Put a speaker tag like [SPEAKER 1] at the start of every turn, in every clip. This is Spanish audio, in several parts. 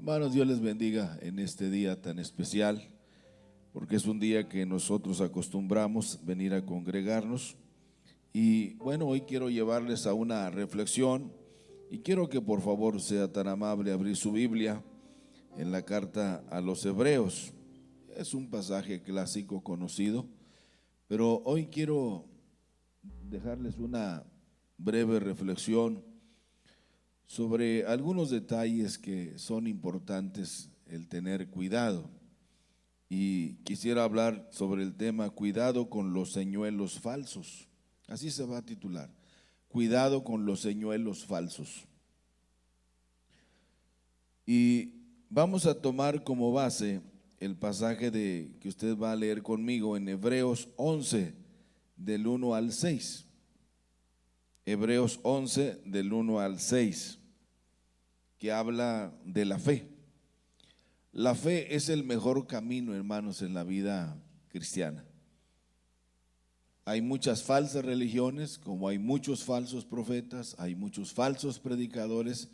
[SPEAKER 1] Hermanos, Dios les bendiga en este día tan especial, porque es un día que nosotros acostumbramos venir a congregarnos. Y bueno, hoy quiero llevarles a una reflexión y quiero que por favor sea tan amable abrir su Biblia en la carta a los Hebreos. Es un pasaje clásico conocido, pero hoy quiero dejarles una breve reflexión sobre algunos detalles que son importantes el tener cuidado. Y quisiera hablar sobre el tema cuidado con los señuelos falsos. Así se va a titular, cuidado con los señuelos falsos. Y vamos a tomar como base el pasaje que usted va a leer conmigo en Hebreos 11, del 1 al 6. Hebreos 11, del 1 al 6, que habla de la fe. La fe es el mejor camino, hermanos, en la vida cristiana. Hay muchas falsas religiones, como hay muchos falsos profetas, hay muchos falsos predicadores,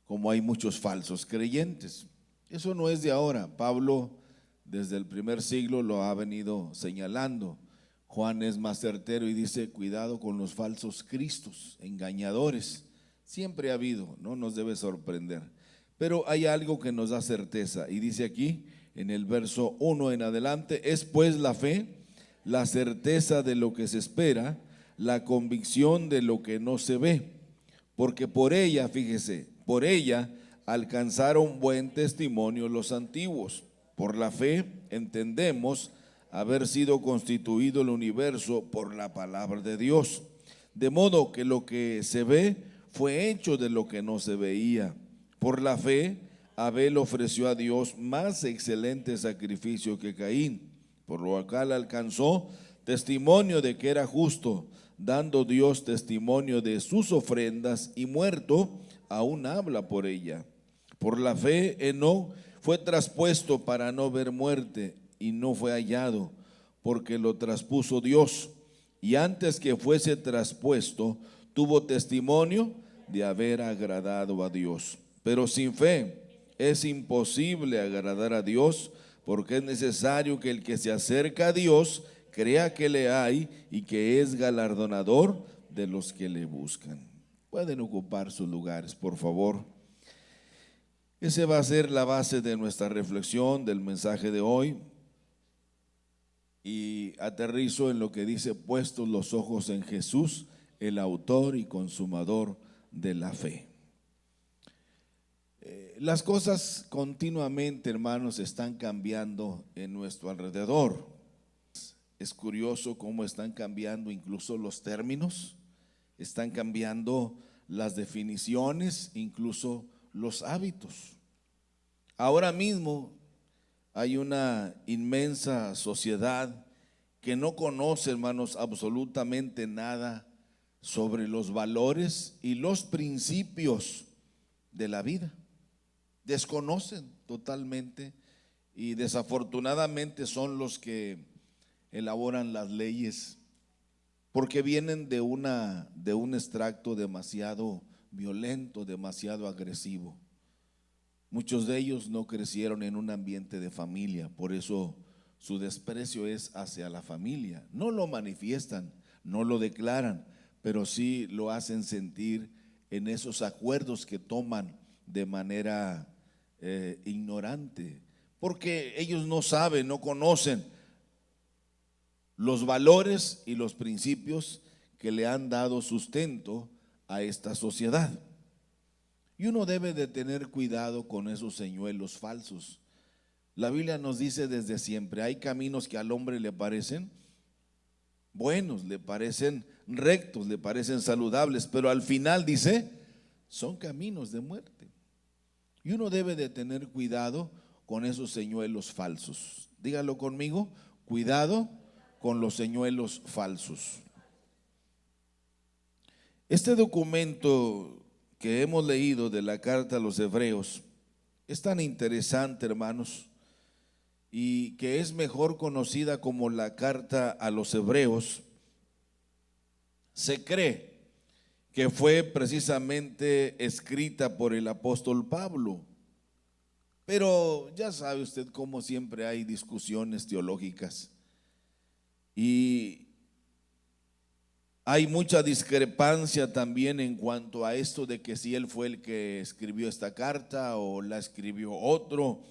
[SPEAKER 1] como hay muchos falsos creyentes. Eso no es de ahora. Pablo desde el primer siglo lo ha venido señalando. Juan es más certero y dice, cuidado con los falsos cristos, engañadores. Siempre ha habido, no nos debe sorprender. Pero hay algo que nos da certeza y dice aquí en el verso 1 en adelante, es pues la fe, la certeza de lo que se espera, la convicción de lo que no se ve, porque por ella, fíjese, por ella alcanzaron buen testimonio los antiguos. Por la fe entendemos haber sido constituido el universo por la palabra de Dios, de modo que lo que se ve fue hecho de lo que no se veía. Por la fe, Abel ofreció a Dios más excelente sacrificio que Caín, por lo cual alcanzó testimonio de que era justo, dando Dios testimonio de sus ofrendas, y muerto, aún habla por ella. Por la fe, Enoc fue traspuesto para no ver muerte, y no fue hallado, porque lo traspuso Dios, y antes que fuese traspuesto, tuvo testimonio de haber agradado a Dios. Pero sin fe es imposible agradar a Dios, porque es necesario que el que se acerca a Dios crea que le hay y que es galardonador de los que le buscan. Pueden ocupar sus lugares, por favor. Ese va a ser la base de nuestra reflexión, del mensaje de hoy. Y aterrizo en lo que dice, puestos los ojos en Jesús, el autor y consumador de la fe. Las cosas continuamente, hermanos, están cambiando en nuestro alrededor. Es curioso cómo están cambiando incluso los términos, están cambiando las definiciones, incluso los hábitos. Ahora mismo hay una inmensa sociedad que no conoce, hermanos, absolutamente nada sobre los valores y los principios de la vida. Desconocen totalmente y desafortunadamente son los que elaboran las leyes, porque vienen de un extracto demasiado violento, demasiado agresivo. Muchos de ellos no crecieron en un ambiente de familia, por eso su desprecio es hacia la familia. No lo manifiestan, no lo declaran, pero sí lo hacen sentir en esos acuerdos que toman de manera ignorante, porque ellos no saben, no conocen los valores y los principios que le han dado sustento a esta sociedad. Y uno debe de tener cuidado con esos señuelos falsos. La Biblia nos dice desde siempre, hay caminos que al hombre le parecen buenos, le parecen rectos, le parecen saludables, pero al final dice, son caminos de muerte. Y uno debe de tener cuidado con esos señuelos falsos. Dígalo conmigo, cuidado con los señuelos falsos. Este documento que hemos leído de la carta a los Hebreos es tan interesante, hermanos, y que es mejor conocida como la carta a los Hebreos. Se cree que fue precisamente escrita por el apóstol Pablo. Pero ya sabe usted cómo siempre hay discusiones teológicas y hay mucha discrepancia también en cuanto a esto de que si él fue el que escribió esta carta o la escribió otro.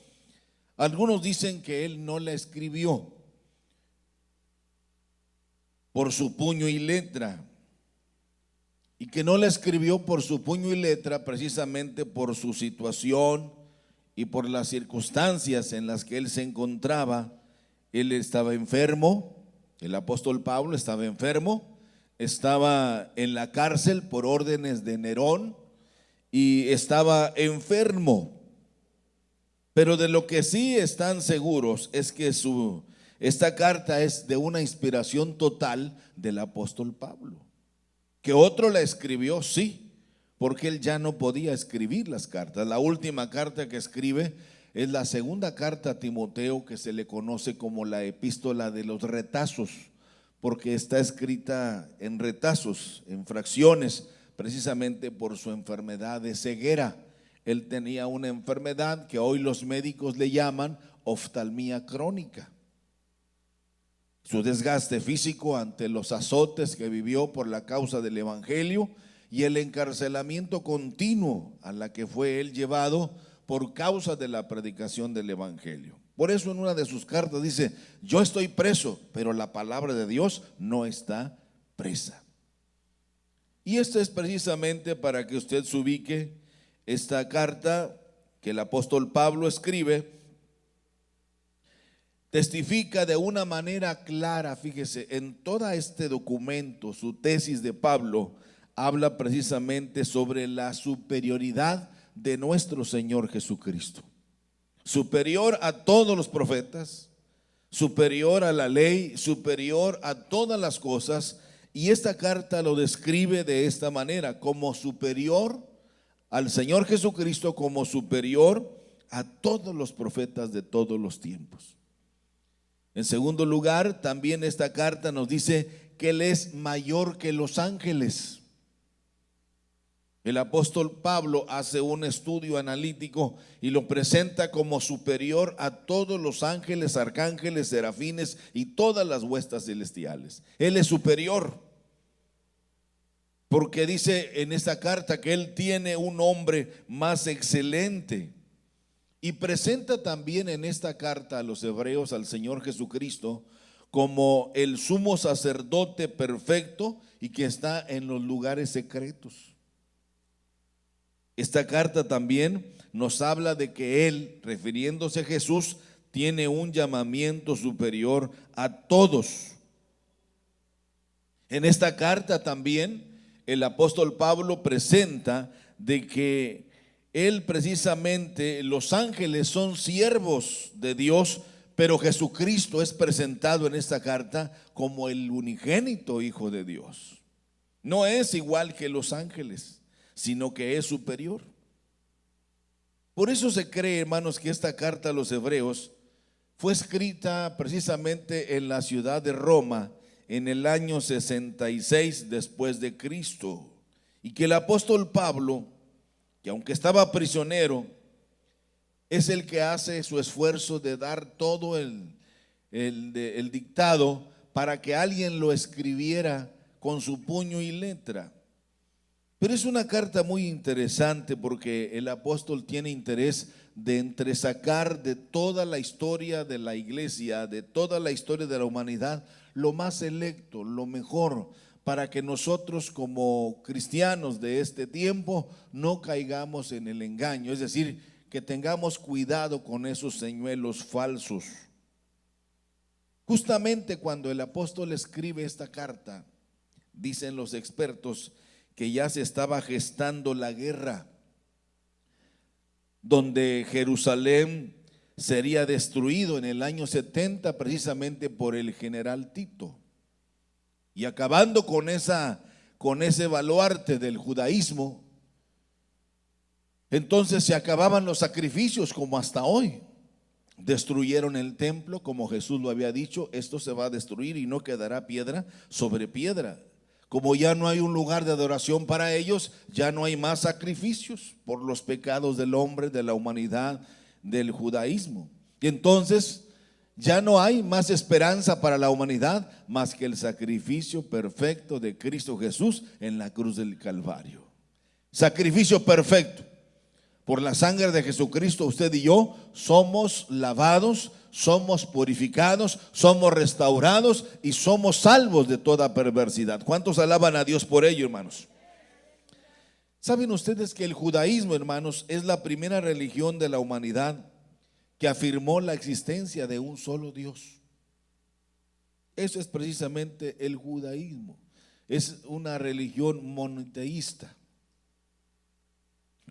[SPEAKER 1] Algunos dicen que él no la escribió por su puño y letra, y que no la escribió por su puño y letra precisamente por su situación y por las circunstancias en las que él se encontraba. Él estaba enfermo, el apóstol Pablo estaba enfermo, estaba en la cárcel por órdenes de Nerón y estaba enfermo. Pero de lo que sí están seguros es que esta carta es de una inspiración total del apóstol Pablo. Que otro la escribió, sí, porque él ya no podía escribir las cartas. La última carta que escribe es la segunda carta a Timoteo, que se le conoce como la epístola de los retazos, porque está escrita en retazos, en fracciones, precisamente por su enfermedad de ceguera. Él tenía una enfermedad que hoy los médicos le llaman oftalmía crónica. Su desgaste físico ante los azotes que vivió por la causa del evangelio y el encarcelamiento continuo a la que fue él llevado por causa de la predicación del evangelio. Por eso en una de sus cartas dice: yo estoy preso, pero la palabra de Dios no está presa. Y esto es precisamente para que usted se ubique. Esta carta que el apóstol Pablo escribe testifica de una manera clara, fíjese, en todo este documento, su tesis de Pablo habla precisamente sobre la superioridad de nuestro Señor Jesucristo. Superior a todos los profetas, superior a la ley, superior a todas las cosas. Y esta carta lo describe de esta manera, como superior al Señor Jesucristo, como superior a todos los profetas de todos los tiempos. En segundo lugar, también esta carta nos dice que Él es mayor que los ángeles. El apóstol Pablo hace un estudio analítico y lo presenta como superior a todos los ángeles, arcángeles, serafines y todas las huestes celestiales. Él es superior, porque dice en esta carta que Él tiene un nombre más excelente. Y presenta también en esta carta a los hebreos al Señor Jesucristo como el sumo sacerdote perfecto y que está en los lugares secretos. Esta carta también nos habla de que Él, refiriéndose a Jesús, tiene un llamamiento superior a todos. En esta carta también el apóstol Pablo presenta de que él precisamente, los ángeles son siervos de Dios, pero Jesucristo es presentado en esta carta como el unigénito Hijo de Dios. No es igual que los ángeles, sino que es superior. Por eso se cree, hermanos, que esta carta a los hebreos fue escrita precisamente en la ciudad de Roma en el año 66 después de Cristo, y que el apóstol Pablo, que aunque estaba prisionero, es el que hace su esfuerzo de dar todo el dictado para que alguien lo escribiera con su puño y letra. Pero es una carta muy interesante porque el apóstol tiene interés de entresacar de toda la historia de la iglesia, de toda la historia de la humanidad, lo más selecto, lo mejor, para que nosotros como cristianos de este tiempo no caigamos en el engaño, es decir, que tengamos cuidado con esos señuelos falsos. Justamente cuando el apóstol escribe esta carta, dicen los expertos que ya se estaba gestando la guerra, donde Jerusalén sería destruido en el año 70 precisamente por el general Tito. Y acabando con ese baluarte del judaísmo, entonces se acababan los sacrificios como hasta hoy. Destruyeron el templo, como Jesús lo había dicho: esto se va a destruir y no quedará piedra sobre piedra. Como ya no hay un lugar de adoración para ellos, ya no hay más sacrificios por los pecados del hombre, de la humanidad, del judaísmo. Y entonces ya no hay más esperanza para la humanidad más que el sacrificio perfecto de Cristo Jesús en la cruz del Calvario. Sacrificio perfecto. Por la sangre de Jesucristo, usted y yo somos lavados, somos purificados, somos restaurados y somos salvos de toda perversidad. ¿Cuántos alaban a Dios por ello, hermanos? ¿Saben ustedes que el judaísmo, hermanos, es la primera religión de la humanidad que afirmó la existencia de un solo Dios? Eso es precisamente el judaísmo. Es una religión monoteísta.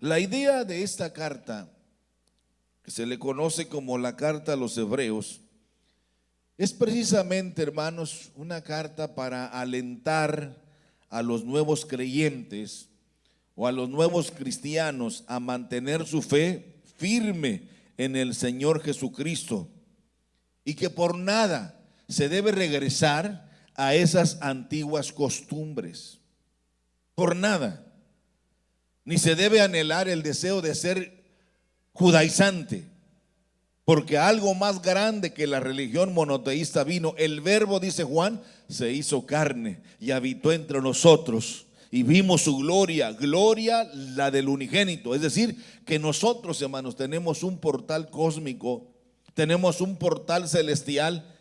[SPEAKER 1] La idea de esta carta, que se le conoce como la carta a los hebreos, es precisamente, hermanos, una carta para alentar a los nuevos creyentes o a los nuevos cristianos a mantener su fe firme en el Señor Jesucristo, y que por nada se debe regresar a esas antiguas costumbres, por nada. Ni se debe anhelar el deseo de ser judaizante, porque algo más grande que la religión monoteísta vino. El Verbo, dice Juan, se hizo carne y habitó entre nosotros, y vimos su gloria, gloria la del unigénito. Es decir, que nosotros, hermanos, tenemos un portal cósmico, tenemos un portal celestial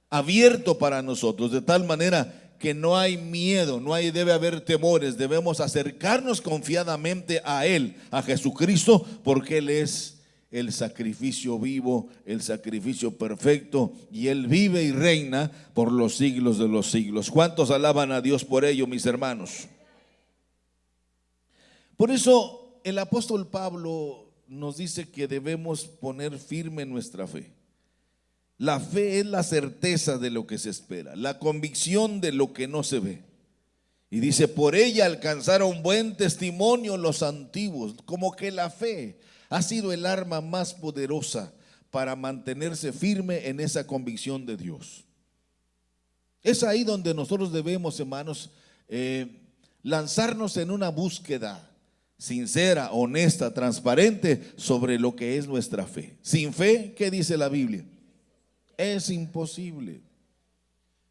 [SPEAKER 1] abierto para nosotros, de tal manera que no hay miedo, debe haber temores. Debemos acercarnos confiadamente a Él, a Jesucristo, porque Él es el sacrificio vivo, el sacrificio perfecto, y Él vive y reina por los siglos de los siglos. ¿Cuántos alaban a Dios por ello, mis hermanos? Por eso el apóstol Pablo nos dice que debemos poner firme nuestra fe. La fe es la certeza de lo que se espera, la convicción de lo que no se ve. Y dice, por ella alcanzaron buen testimonio los antiguos. Como que la fe ha sido el arma más poderosa para mantenerse firme en esa convicción de Dios. Es ahí donde nosotros debemos, hermanos, lanzarnos en una búsqueda sincera, honesta, transparente sobre lo que es nuestra fe. Sin fe, ¿qué dice la Biblia? Es imposible.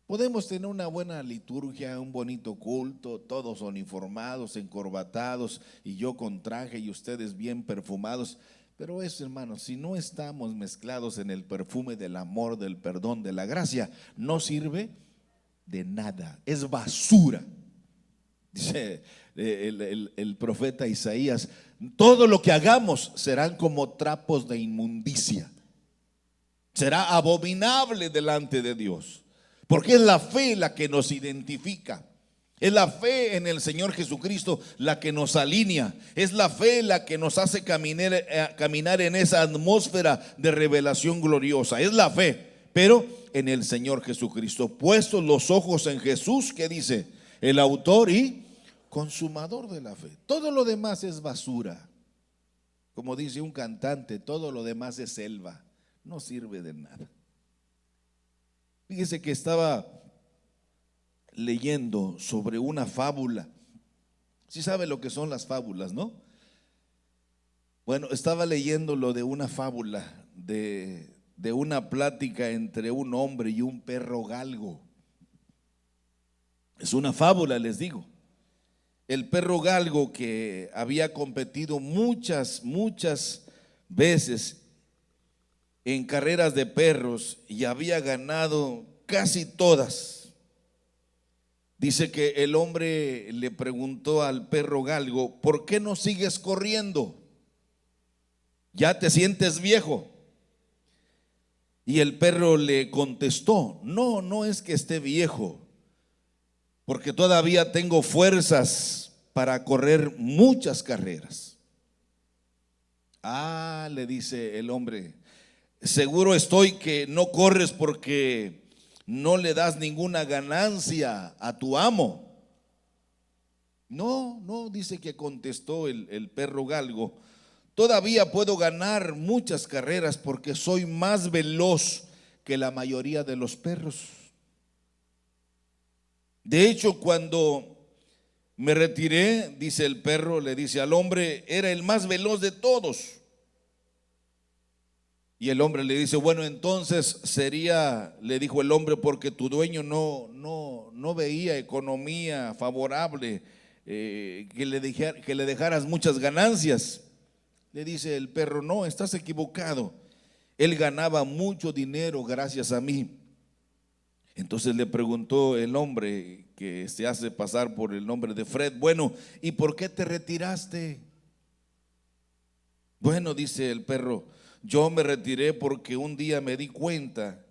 [SPEAKER 1] Podemos tener una buena liturgia, un bonito culto, todos uniformados, encorbatados, y yo con traje y ustedes bien perfumados. Pero eso, hermanos, si no estamos mezclados en el perfume del amor, del perdón, de la gracia, no sirve de nada, es basura. Dice el profeta Isaías, todo lo que hagamos serán como trapos de inmundicia. Será abominable delante de Dios, porque es la fe la que nos identifica. Es la fe en el Señor Jesucristo la que nos alinea. Es la fe la que nos hace caminar en esa atmósfera de revelación gloriosa. Es la fe, pero en el Señor Jesucristo. Puestos los ojos en Jesús, que dice, el autor y consumador de la fe. Todo lo demás es basura. Como dice un cantante, todo lo demás es selva. No sirve de nada. Fíjese que estaba leyendo sobre una fábula. Sí sabe lo que son las fábulas, ¿no? Bueno, estaba leyendo lo de una fábula de una plática entre un hombre y un perro galgo. Es una fábula, les digo. El perro galgo, que había competido muchas veces en carreras de perros y había ganado casi todas. Dice que el hombre le preguntó al perro galgo, ¿por qué no sigues corriendo? ¿Ya te sientes viejo? Y el perro le contestó, no es que esté viejo, porque todavía tengo fuerzas para correr muchas carreras. Ah, le dice el hombre, seguro estoy que no corres porque no le das ninguna ganancia a tu amo. No, dice que contestó el perro galgo, todavía puedo ganar muchas carreras porque soy más veloz que la mayoría de los perros. De hecho, cuando me retiré, dice el perro, le dice al hombre, era el más veloz de todos. Y el hombre le dice, bueno, entonces sería, le dijo el hombre, porque tu dueño no veía economía favorable, que le dejaras muchas ganancias. Le dice el perro, no, estás equivocado. Él ganaba mucho dinero gracias a mí. Entonces le preguntó el hombre, que se hace pasar por el nombre de Fred, bueno, ¿y por qué te retiraste? Bueno, dice el perro, yo me retiré porque un día me di cuenta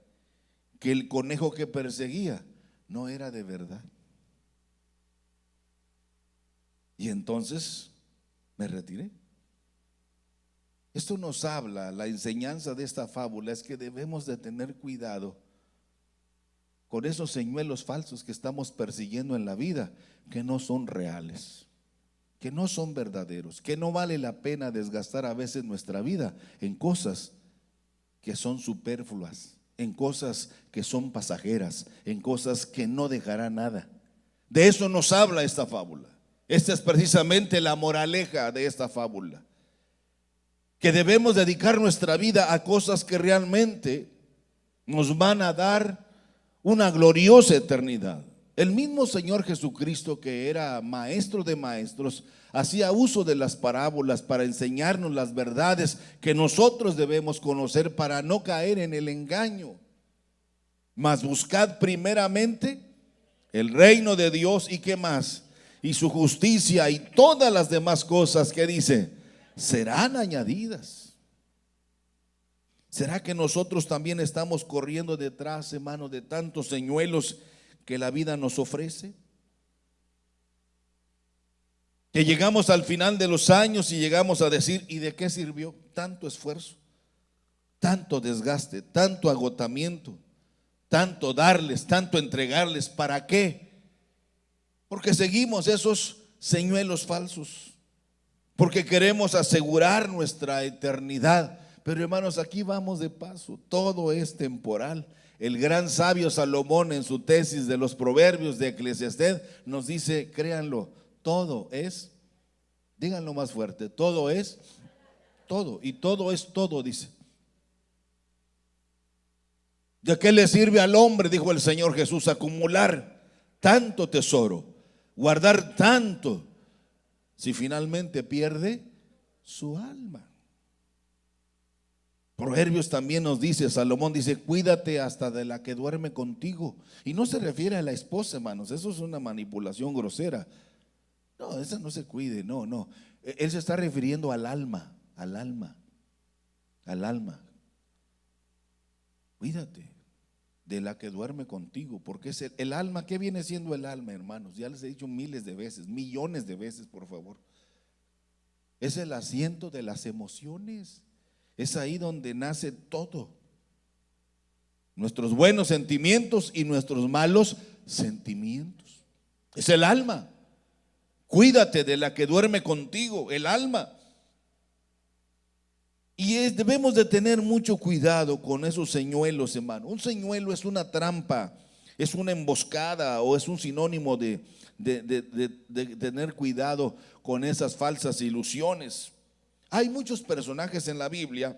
[SPEAKER 1] que el conejo que perseguía no era de verdad. Y entonces me retiré. Esto nos habla, la enseñanza de esta fábula es que debemos de tener cuidado con esos señuelos falsos que estamos persiguiendo en la vida, que no son reales, que no son verdaderos, que no vale la pena desgastar a veces nuestra vida en cosas que son superfluas, en cosas que son pasajeras, en cosas que no dejarán nada. De eso nos habla esta fábula. Esta es precisamente la moraleja de esta fábula, que debemos dedicar nuestra vida a cosas que realmente nos van a dar una gloriosa eternidad. El mismo Señor Jesucristo, que era maestro de maestros, hacía uso de las parábolas para enseñarnos las verdades que nosotros debemos conocer para no caer en el engaño. Mas buscad primeramente el reino de Dios, y qué más, y su justicia, y todas las demás cosas que dice serán añadidas. ¿Será que nosotros también estamos corriendo detrás, hermano, de tantos señuelos que la vida nos ofrece? Que llegamos al final de los años y llegamos a decir, ¿y de qué sirvió tanto esfuerzo, tanto desgaste, tanto agotamiento, tanto darles, tanto entregarles? ¿Para qué? Porque seguimos esos señuelos falsos, porque queremos asegurar nuestra eternidad. Pero hermanos, aquí vamos de paso, todo es temporal. El gran sabio Salomón, en su tesis de los proverbios de Eclesiastés, nos dice, créanlo, todo es, díganlo más fuerte, todo es todo, y todo es todo, dice. ¿De qué le sirve al hombre, dijo el Señor Jesús, acumular tanto tesoro, guardar tanto, si finalmente pierde su alma? Proverbios también nos dice, Salomón dice, cuídate hasta de la que duerme contigo. Y no se refiere a la esposa, hermanos, eso es una manipulación grosera. No, esa no se cuide, no. Él se está refiriendo al alma, al alma, al alma. Cuídate de la que duerme contigo, porque es el alma. ¿Qué viene siendo el alma, hermanos? Ya les he dicho miles de veces, millones de veces, por favor. Es el asiento de las emociones. Es ahí donde nace todo. Nuestros buenos sentimientos y nuestros malos sentimientos. Es el alma. Cuídate de la que duerme contigo, el alma. Y debemos de tener mucho cuidado con esos señuelos, hermano. Un señuelo es una trampa, es una emboscada, o es un sinónimo de tener cuidado con esas falsas ilusiones. Hay muchos personajes en la Biblia.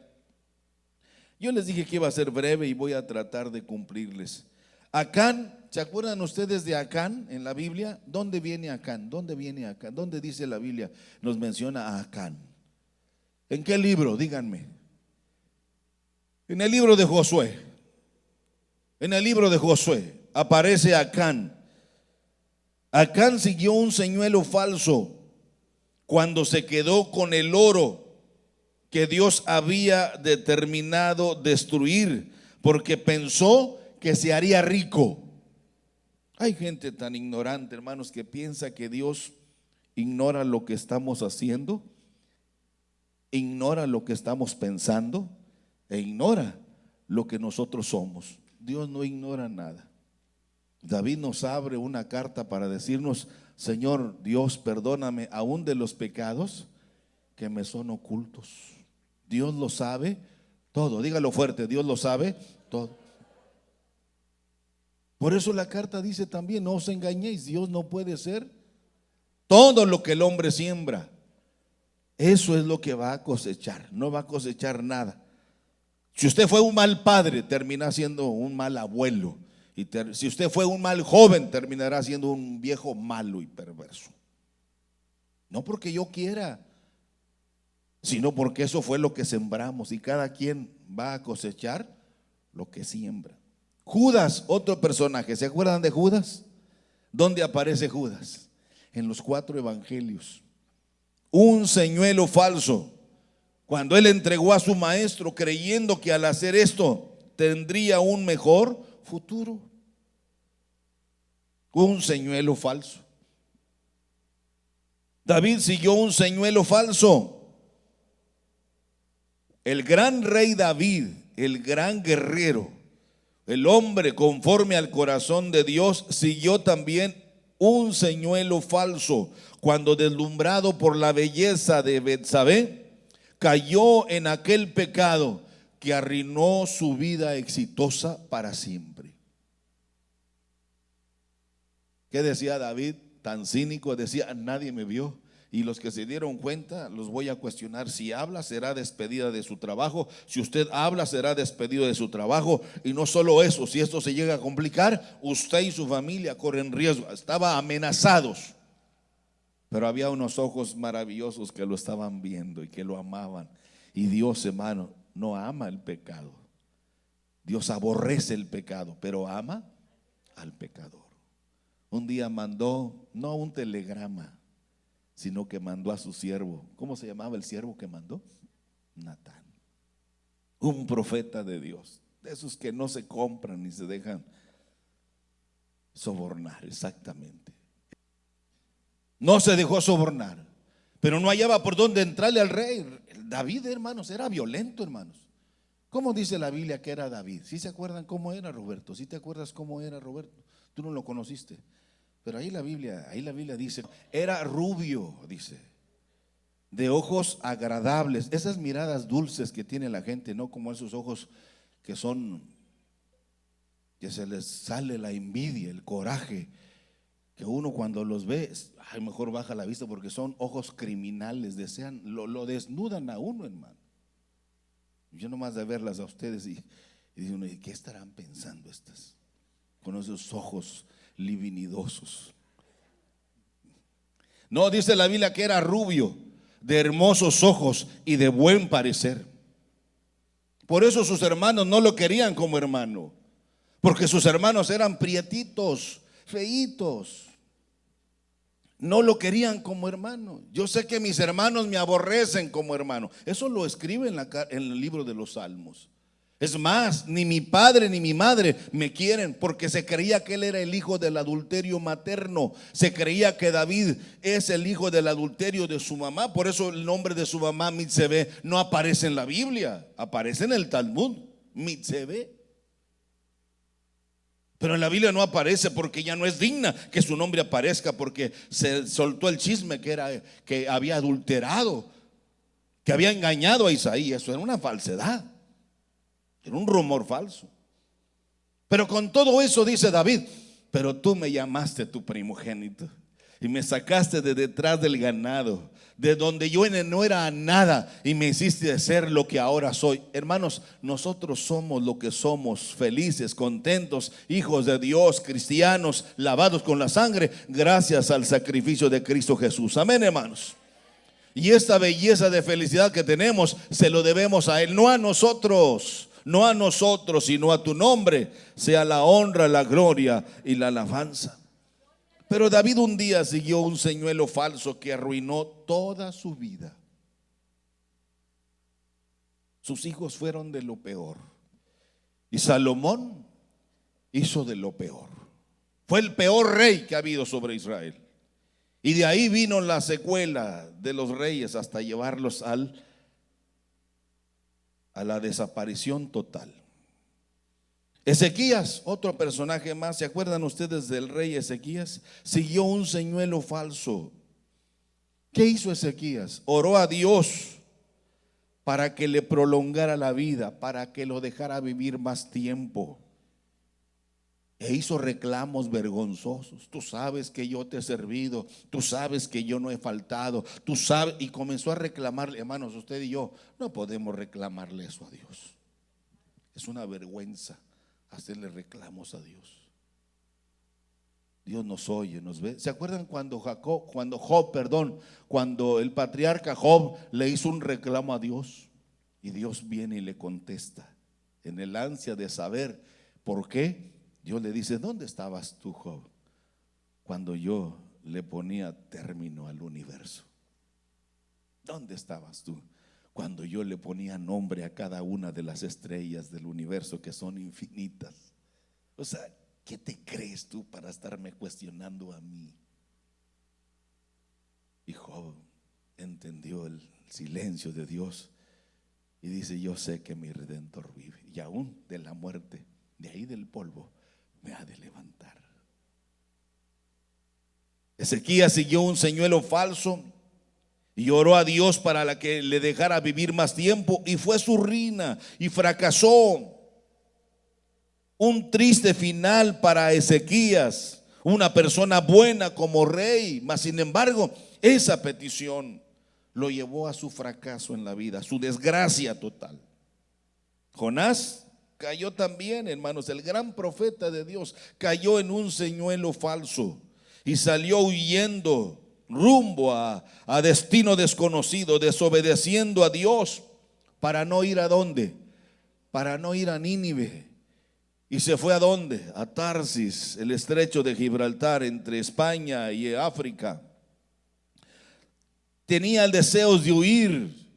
[SPEAKER 1] Yo les dije que iba a ser breve y voy a tratar de cumplirles. Acán, ¿se acuerdan ustedes de Acán en la Biblia? ¿Dónde viene Acán? ¿Dónde viene Acán? ¿Dónde dice la Biblia? Nos menciona a Acán. ¿En qué libro? Díganme. En el libro de Josué. En el libro de Josué aparece Acán. Acán siguió un señuelo falso cuando se quedó con el oro que Dios había determinado destruir, porque pensó que se haría rico. Hay gente tan ignorante, hermanos, que piensa que Dios ignora lo que estamos haciendo, ignora lo que estamos pensando e ignora lo que nosotros somos. Dios no ignora nada. David nos abre una carta para decirnos, Señor Dios, perdóname aún de los pecados que me son ocultos. Dios lo sabe todo. Dígalo fuerte, Dios lo sabe todo. Por eso la carta dice también, no os engañéis, Dios no puede ser todo lo que el hombre siembra. Eso es lo que va a cosechar, no va a cosechar nada. Si usted fue un mal padre, termina siendo un mal abuelo. Y si usted fue un mal joven, terminará siendo un viejo malo y perverso. No porque yo quiera, sino porque eso fue lo que sembramos, y cada quien va a cosechar lo que siembra. Judas, otro personaje, ¿se acuerdan de Judas? ¿Dónde aparece Judas? En los 4 evangelios. Un señuelo falso. Cuando él entregó a su maestro creyendo que al hacer esto tendría un mejor futuro. Un señuelo falso. David siguió un señuelo falso. El gran rey David, el gran guerrero, el hombre conforme al corazón de Dios, siguió también un señuelo falso cuando, deslumbrado por la belleza de Betsabé, cayó en aquel pecado que arruinó su vida exitosa para siempre. ¿Qué decía David? Tan cínico, decía: nadie me vio, y los que se dieron cuenta los voy a cuestionar. Si habla, será despedida de su trabajo. Si usted habla, será despedido de su trabajo. Y no solo eso, si esto se llega a complicar, usted y su familia corren riesgo. Estaba amenazados. Pero había unos ojos maravillosos que lo estaban viendo y que lo amaban. Y Dios, hermano, no ama el pecado. Dios aborrece el pecado, pero ama al pecador. Un día mandó, no un telegrama, sino que mandó a su siervo. ¿Cómo se llamaba el siervo que mandó? Natán. Un profeta de Dios, de esos que no se compran ni se dejan sobornar, exactamente. No se dejó sobornar, pero no hallaba por dónde entrarle al rey. David, hermanos, era violento, hermanos. ¿Cómo dice la Biblia que era David? ¿Sí se acuerdan cómo era, Roberto? ¿Sí te acuerdas cómo era, Roberto? Tú no lo conociste, pero ahí la Biblia dice, era rubio, dice, de ojos agradables. Esas miradas dulces que tiene la gente, no como esos ojos que se les sale la envidia, el coraje, que uno cuando los ve, mejor baja la vista, porque son ojos criminales, lo desnudan a uno, hermano. Yo nomás de verlas a ustedes y dice uno: ¿qué estarán pensando estas? Con esos ojos libidinosos. No, dice la Biblia que era rubio, de hermosos ojos y de buen parecer. Por eso sus hermanos no lo querían como hermano, porque sus hermanos eran prietitos, feitos. No lo querían como hermano. Yo sé que mis hermanos me aborrecen como hermano. Eso lo escribe en el libro de los Salmos. Es más, ni mi padre ni mi madre me quieren, porque se creía que él era el hijo del adulterio materno. Se creía que David es el hijo del adulterio de su mamá. Por eso el nombre de su mamá, Mitsebé, no aparece en la Biblia. Aparece en el Talmud, Mitsebé. Pero en la Biblia no aparece porque ella no es digna que su nombre aparezca, porque se soltó el chisme que había adulterado, que había engañado a Isaí. Eso era una falsedad, era un rumor falso. Pero con todo eso dice David: pero tú me llamaste tu primogénito y me sacaste de detrás del ganado, de donde yo no era nada, y me hiciste ser lo que ahora soy. Hermanos, nosotros somos lo que somos, felices, contentos, hijos de Dios, cristianos, lavados con la sangre, gracias al sacrificio de Cristo Jesús. Amén, hermanos. Y esta belleza de felicidad que tenemos se lo debemos a Él, no a nosotros. No a nosotros, sino a tu nombre sea la honra, la gloria y la alabanza. Pero David un día siguió un señuelo falso que arruinó toda su vida. Sus hijos fueron de lo peor, y Salomón hizo de lo peor. Fue el peor rey que ha habido sobre Israel. Y de ahí vino la secuela de los reyes hasta llevarlos a la desaparición total. Ezequías, otro personaje más. ¿Se acuerdan ustedes del rey Ezequías? Siguió un señuelo falso. ¿Qué hizo Ezequías? Oró a Dios para que le prolongara la vida, para que lo dejara vivir más tiempo. E hizo reclamos vergonzosos. Tú sabes que yo te he servido, tú sabes que yo no he faltado, tú sabes. Y comenzó a reclamarle. Hermanos, usted y yo no podemos reclamarle eso a Dios. Es una vergüenza hacerle reclamos a Dios. Dios nos oye, nos ve. ¿Se acuerdan cuando cuando el patriarca Job le hizo un reclamo a Dios? Y Dios viene y le contesta. En el ansia de saber por qué, Dios le dice: ¿dónde estabas tú, Job, cuando yo le ponía término al universo? ¿Dónde estabas tú cuando yo le ponía nombre a cada una de las estrellas del universo, que son infinitas? O sea, ¿qué te crees tú para estarme cuestionando a mí? Y Job entendió el silencio de Dios y dice: yo sé que mi Redentor vive, y aún de la muerte, de ahí del polvo, me ha de levantar. Ezequías siguió un señuelo falso y oró a Dios para que le dejara vivir más tiempo, y fue su ruina y fracasó. Un triste final para Ezequías, una persona buena como rey, mas sin embargo esa petición lo llevó a su fracaso en la vida, a su desgracia total. Jonás cayó también, hermanos. El gran profeta de Dios cayó en un señuelo falso y salió huyendo rumbo a destino desconocido, desobedeciendo a Dios, para no ir a dónde, para no ir a Nínive. Y se fue a dónde, a Tarsis, el estrecho de Gibraltar, entre España y África. Tenía el deseo de huir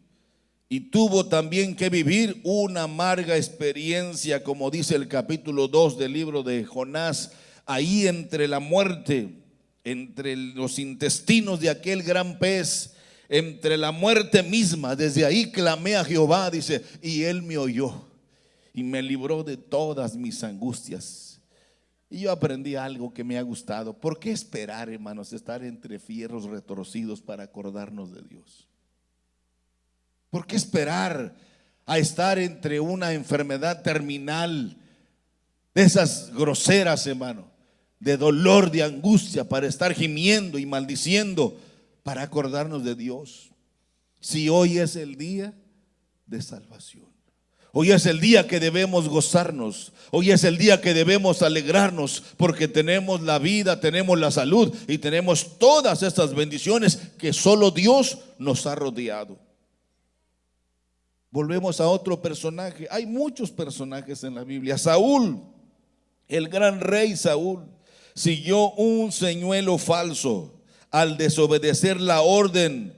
[SPEAKER 1] y tuvo también que vivir una amarga experiencia, como dice el capítulo 2 del libro de Jonás, ahí entre la muerte, entre los intestinos de aquel gran pez, entre la muerte misma. Desde ahí clamé a Jehová, dice, y él me oyó y me libró de todas mis angustias. Y yo aprendí algo que me ha gustado. ¿Por qué esperar, hermanos, estar entre fierros retorcidos para acordarnos de Dios? ¿Por qué esperar a estar entre una enfermedad terminal, de esas groseras, hermano, de dolor, de angustia, para estar gimiendo y maldiciendo, para acordarnos de Dios? Si hoy es el día de salvación, hoy es el día que debemos gozarnos, hoy es el día que debemos alegrarnos, porque tenemos la vida, tenemos la salud y tenemos todas estas bendiciones que solo Dios nos ha rodeado. Volvemos a otro personaje. Hay muchos personajes en la Biblia. Saúl, el gran rey Saúl, siguió un señuelo falso al desobedecer la orden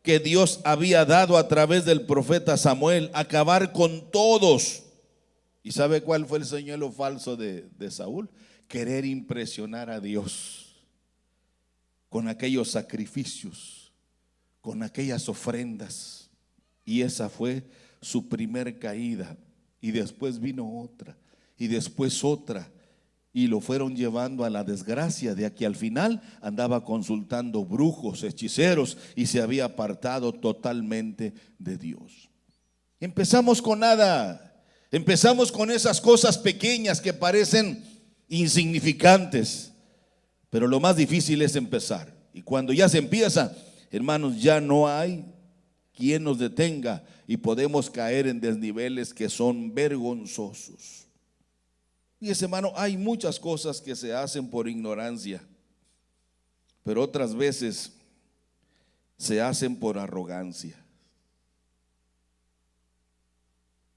[SPEAKER 1] que Dios había dado a través del profeta Samuel: acabar con todos. ¿Y sabe cuál fue el señuelo falso de Saúl? Querer impresionar a Dios con aquellos sacrificios, con aquellas ofrendas. Y esa fue su primer caída. Y después vino otra, y después otra, y lo fueron llevando a la desgracia, de que al final andaba consultando brujos, hechiceros, y se había apartado totalmente de Dios. Empezamos con nada, empezamos con esas cosas pequeñas que parecen insignificantes, pero lo más difícil es empezar. Y cuando ya se empieza, hermanos, ya no hay quien nos detenga y podemos caer en desniveles que son vergonzosos. Y ese, hermano, hay muchas cosas que se hacen por ignorancia, pero otras veces se hacen por arrogancia.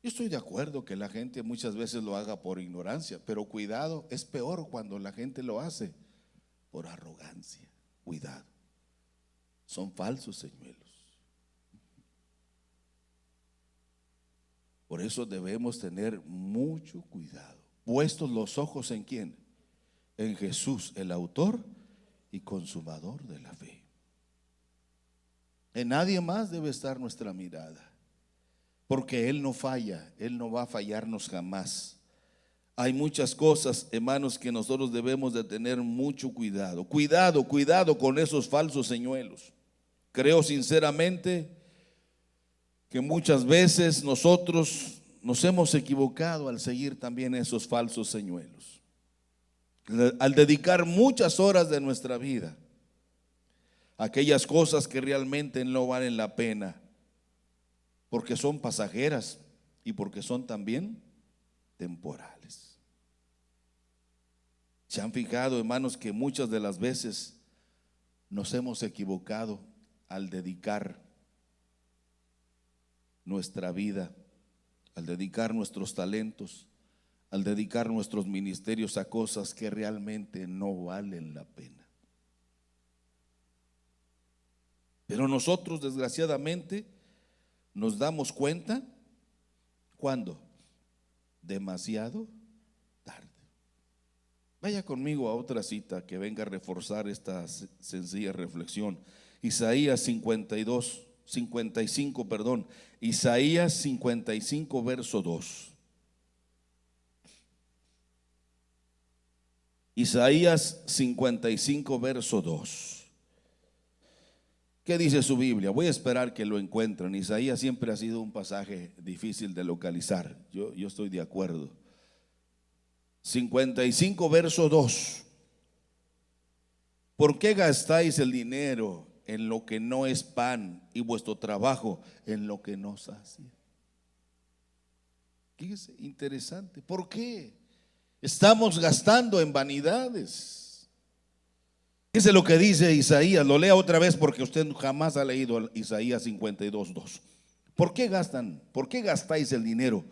[SPEAKER 1] Yo estoy de acuerdo que la gente muchas veces lo haga por ignorancia, pero cuidado, es peor cuando la gente lo hace por arrogancia. Cuidado, son falsos señuelos. Por eso debemos tener mucho cuidado, puestos los ojos ¿en quién? En Jesús, el autor y consumador de la fe. En nadie más debe estar nuestra mirada, porque Él no falla, Él no va a fallarnos jamás. Hay muchas cosas, hermanos, que nosotros debemos de tener mucho cuidado. Cuidado con esos falsos señuelos. Creo sinceramente que muchas veces nosotros nos hemos equivocado al seguir también esos falsos señuelos, al dedicar muchas horas de nuestra vida a aquellas cosas que realmente no valen la pena, porque son pasajeras y porque son también temporales. ¿Se han fijado, hermanos, que muchas de las veces nos hemos equivocado al dedicar nuestra vida, al dedicar nuestros talentos, al dedicar nuestros ministerios a cosas que realmente no valen la pena? Pero nosotros, desgraciadamente, nos damos cuenta, ¿cuándo? Demasiado tarde. Vaya conmigo a otra cita que venga a reforzar esta sencilla reflexión. Isaías 55, Isaías 55, verso 2. Isaías 55, verso 2. ¿Qué dice su Biblia? Voy a esperar que lo encuentren. Isaías siempre ha sido un pasaje difícil de localizar. Yo estoy de acuerdo. 55, verso 2. ¿Por qué gastáis el dinero en lo que no es pan y vuestro trabajo en lo que no sacia? Fíjese, interesante. ¿Por qué estamos gastando en vanidades? Fíjese lo que dice Isaías. Lo lea otra vez porque usted jamás ha leído Isaías 52, 2. ¿Por qué gastáis el dinero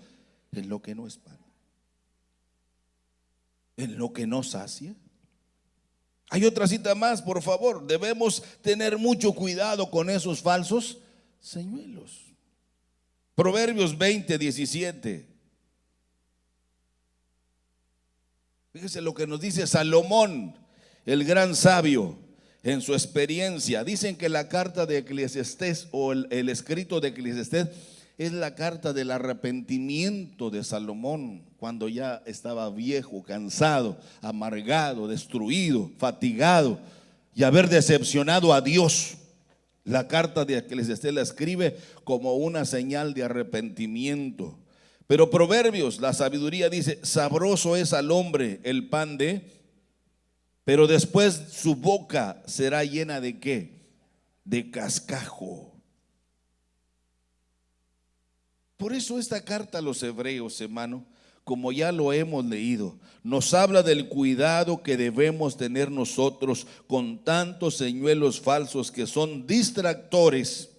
[SPEAKER 1] en lo que no es pan? ¿En lo que no sacia? Hay otra cita más, por favor. Debemos tener mucho cuidado con esos falsos señuelos. Proverbios 20, 17. Fíjese lo que nos dice Salomón, el gran sabio, en su experiencia. Dicen que la carta de Eclesiastés o el escrito de Eclesiastés es la carta del arrepentimiento de Salomón, cuando ya estaba viejo, cansado, amargado, destruido, fatigado y haber decepcionado a Dios. La carta de Eclesiastés la escribe como una señal de arrepentimiento. Pero Proverbios, la sabiduría, dice: sabroso es al hombre el pan pero después su boca será llena ¿de qué? De cascajo. Por eso esta carta a los hebreos, hermano, como ya lo hemos leído, nos habla del cuidado que debemos tener nosotros con tantos señuelos falsos que son distractores,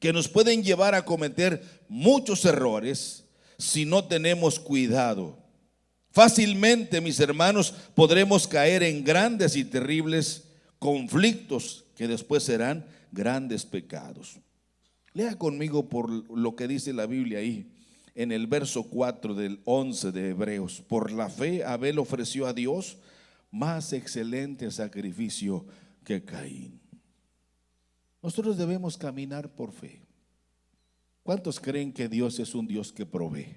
[SPEAKER 1] que nos pueden llevar a cometer muchos errores si no tenemos cuidado. Fácilmente, mis hermanos, podremos caer en grandes y terribles conflictos que después serán grandes pecados. Lea conmigo por lo que dice la Biblia ahí en el verso 4 del 11 de Hebreos. Por la fe Abel ofreció a Dios más excelente sacrificio que Caín. Nosotros debemos caminar por fe. ¿Cuántos creen que Dios es un Dios que provee?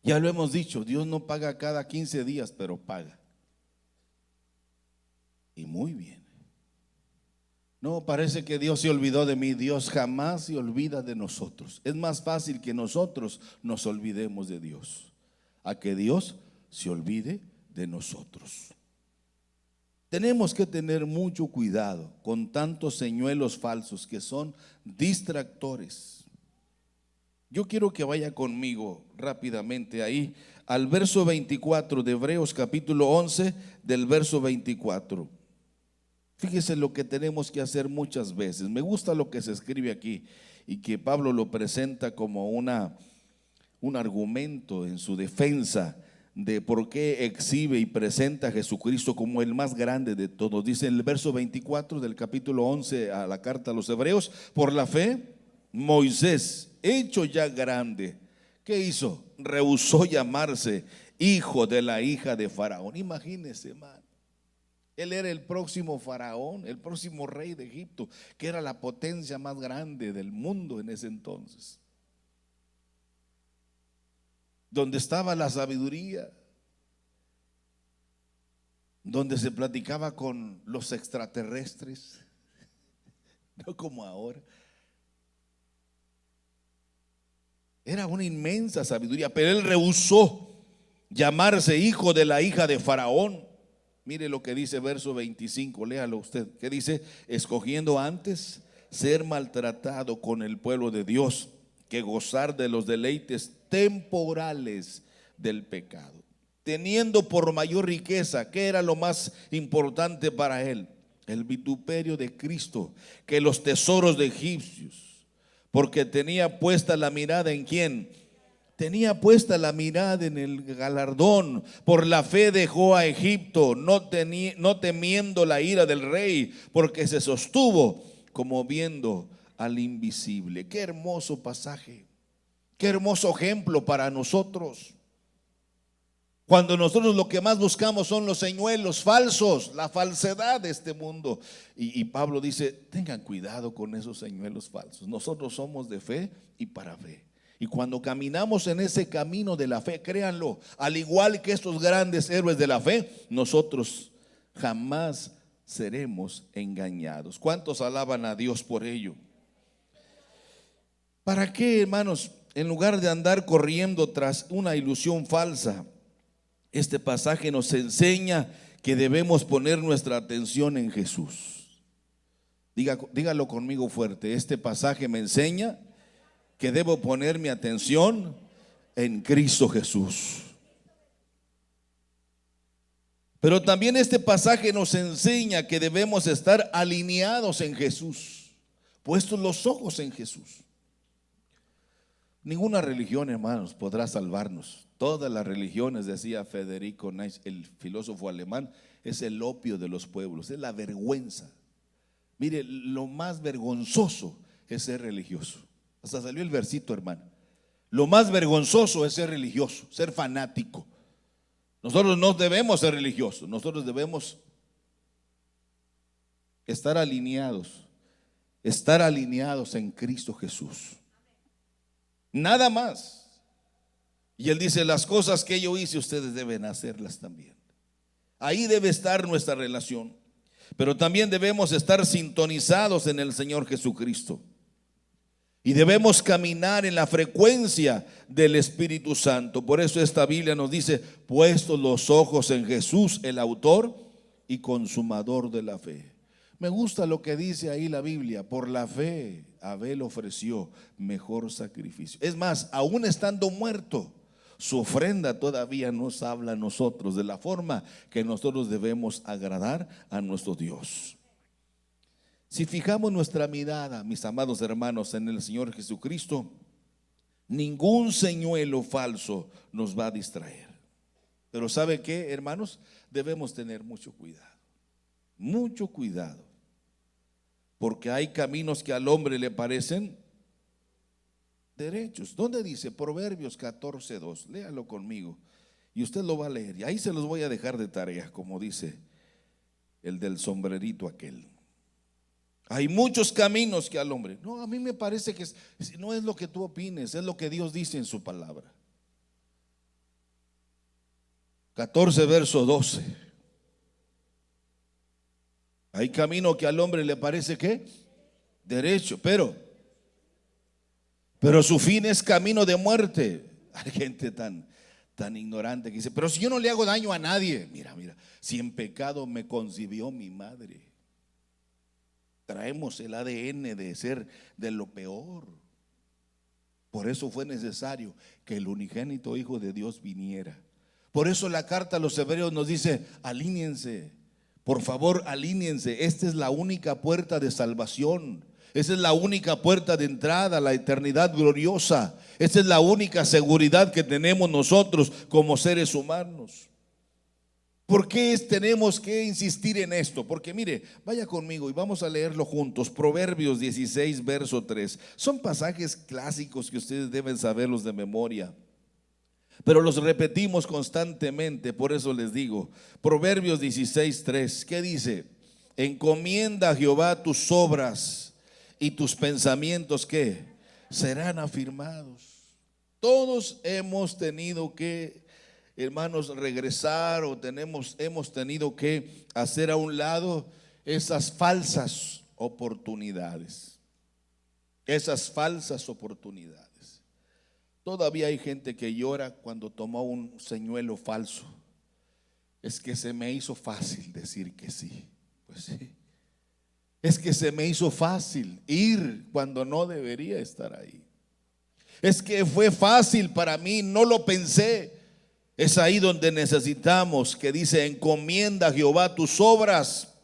[SPEAKER 1] Ya lo hemos dicho, Dios no paga cada 15 días, pero paga. Y muy bien. No, parece que Dios se olvidó de mí. Dios jamás se olvida de nosotros. Es más fácil que nosotros nos olvidemos de Dios a que Dios se olvide de nosotros. Tenemos que tener mucho cuidado con tantos señuelos falsos que son distractores. Yo quiero que vaya conmigo rápidamente ahí al verso 24 de Hebreos capítulo 11, del verso 24. Fíjese lo que tenemos que hacer muchas veces. Me gusta lo que se escribe aquí y que Pablo lo presenta como un argumento en su defensa de por qué exhibe y presenta a Jesucristo como el más grande de todos. Dice en el verso 24 del capítulo 11 a la carta a los Hebreos: por la fe, Moisés, hecho ya grande, ¿qué hizo? Rehusó llamarse hijo de la hija de Faraón. Imagínese, hermano. Él era el próximo faraón, el próximo rey de Egipto, que era la potencia más grande del mundo en ese entonces. Donde estaba la sabiduría, donde se platicaba con los extraterrestres, no como ahora. Era una inmensa sabiduría, pero él rehusó llamarse hijo de la hija de Faraón. Mire lo que dice verso 25, léalo usted. ¿Qué dice? Escogiendo antes ser maltratado con el pueblo de Dios que gozar de los deleites temporales del pecado, teniendo por mayor riqueza, ¿qué era lo más importante para él? El vituperio de Cristo, que los tesoros de egipcios, porque tenía puesta la mirada en ¿quién? Tenía puesta la mirada en el galardón. Por la fe dejó a Egipto, no temiendo la ira del rey, porque se sostuvo como viendo al invisible. Qué hermoso pasaje, qué hermoso ejemplo para nosotros. Cuando nosotros lo que más buscamos son los señuelos falsos, la falsedad de este mundo. Y Pablo dice, tengan cuidado con esos señuelos falsos. Nosotros somos de fe y para fe. Y cuando caminamos en ese camino de la fe, créanlo, al igual que estos grandes héroes de la fe, nosotros jamás seremos engañados. ¿Cuántos alaban a Dios por ello? ¿Para qué, hermanos? En lugar de andar corriendo tras una ilusión falsa, este pasaje nos enseña que debemos poner nuestra atención en Jesús. Dígalo conmigo fuerte. Este pasaje me enseña que debo poner mi atención en Cristo Jesús. Pero también este pasaje nos enseña que debemos estar alineados en Jesús, puestos los ojos en Jesús. Ninguna religión, hermanos, podrá salvarnos. Todas las religiones, decía Federico Nietzsche, el filósofo alemán, es el opio de los pueblos, es la vergüenza. Mire, lo más vergonzoso es ser religioso. Hasta salió el versito, hermano. Lo más vergonzoso es ser religioso, ser fanático. Nosotros no debemos ser religiosos, nosotros debemos estar alineados en Cristo Jesús. Nada más. Y él dice, las cosas que yo hice, ustedes deben hacerlas también. Ahí debe estar nuestra relación. Pero también debemos estar sintonizados en el Señor Jesucristo. Y debemos caminar en la frecuencia del Espíritu Santo. Por eso esta Biblia nos dice, puestos los ojos en Jesús, el autor y consumador de la fe. Me gusta lo que dice ahí la Biblia. Por la fe Abel ofreció mejor sacrificio. Es más, aún estando muerto, su ofrenda todavía nos habla a nosotros de la forma que nosotros debemos agradar a nuestro Dios. Si fijamos nuestra mirada, mis amados hermanos, en el Señor Jesucristo, ningún señuelo falso nos va a distraer. Pero ¿sabe qué, hermanos? Debemos tener mucho cuidado, porque hay caminos que al hombre le parecen derechos. ¿Dónde dice? Proverbios 14:2. Léalo conmigo y usted lo va a leer. Y ahí se los voy a dejar de tarea, como dice el del sombrerito aquel. Hay muchos caminos que al hombre. No, a mí me parece que no es lo que tú opines, es lo que Dios dice en su palabra. 14, verso 12. Hay camino que al hombre le parece que derecho, pero su fin es camino de muerte. Hay gente tan ignorante que dice, pero si yo no le hago daño a nadie. Mira, si en pecado me concibió mi madre. Traemos el ADN de ser de lo peor. Por eso fue necesario que el unigénito Hijo de Dios viniera. Por eso la carta a los hebreos nos dice, alíñense, por favor alíñense. Esta es la única puerta de salvación. Esa es la única puerta de entrada a la eternidad gloriosa. Esa es la única seguridad que tenemos nosotros como seres humanos. ¿Por qué tenemos que insistir en esto? Porque mire, vaya conmigo y vamos a leerlo juntos. Proverbios 16, verso 3. Son pasajes clásicos que ustedes deben saberlos de memoria, pero los repetimos constantemente. Por eso les digo, Proverbios 16, 3. ¿Qué dice? Encomienda a Jehová tus obras y tus pensamientos, ¿qué? Serán afirmados. Todos hemos tenido que, hermanos, regresar o hemos tenido que hacer a un lado esas falsas oportunidades. Esas falsas oportunidades. Todavía hay gente que llora cuando tomó un señuelo falso. Es que se me hizo fácil decir que sí. Pues sí. Es que se me hizo fácil ir cuando no debería estar ahí. Es que fue fácil para mí, no lo pensé. Es ahí donde necesitamos, que dice: encomienda a Jehová tus obras